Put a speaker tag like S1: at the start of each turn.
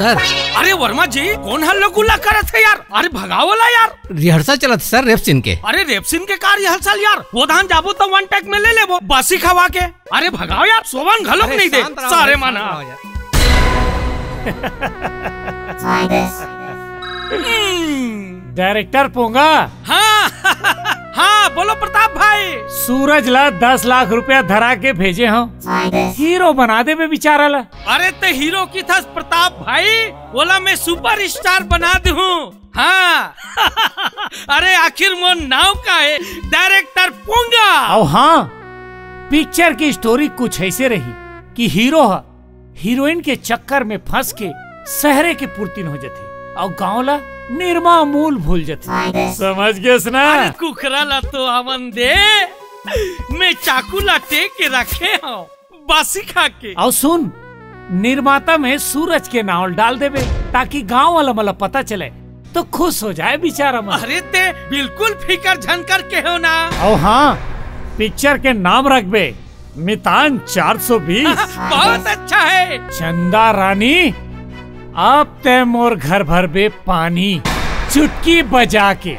S1: सर।
S2: अरे वर्मा जी कौन हल्ला गुल्ला करे थे यार? अरे भगावला यार।
S1: रिहर्सल चला था सर रेप सीन के।
S2: अरे रेप सीन के कार रिहर्सल यार, वो धान जाबो तो वन टेक में ले ले वो बासी खवा के। अरे भगाओ यार, सोवन घलोक नहीं दे सारे माना।
S3: डायरेक्टर पोंगा।
S2: हाँ हाँ बोलो प्रताप भाई।
S3: सूरज ला 10 लाख रुपया धरा के भेजे हम, हीरो बना दे बेचारा ला।
S2: अरे ते हीरो की था प्रताप भाई, बोला मैं सुपर स्टार बना दूं। हाँ अरे आखिर वो नाव का है डायरेक्टर पोंगा।
S3: और हाँ, पिक्चर की स्टोरी कुछ ऐसे रही कि हीरो हीरोइन के चक्कर में फंस के शहरे के पुरतिन हो जाते और गाँव ला निर्मा मूल भूल जाते। समझ गए ना?
S2: अरे कुखरा ला तो हमन दे, मैं चाकू ला टेक के रखे हूँ बासी खा के।
S3: और सुन, निर्माता में सूरज के नाम डाल देवे ताकि गांव वाला मतलब पता चले तो खुश हो जाए बेचारा मन।
S2: अरे ते बिल्कुल फिकर झनकर के हो ना।
S3: और हाँ, पिक्चर के नाम रख बे मितान 420।
S2: बहुत अच्छा है।
S3: चंदा रानी अब ते मोर घर भर बे पानी चुटकी बजा के।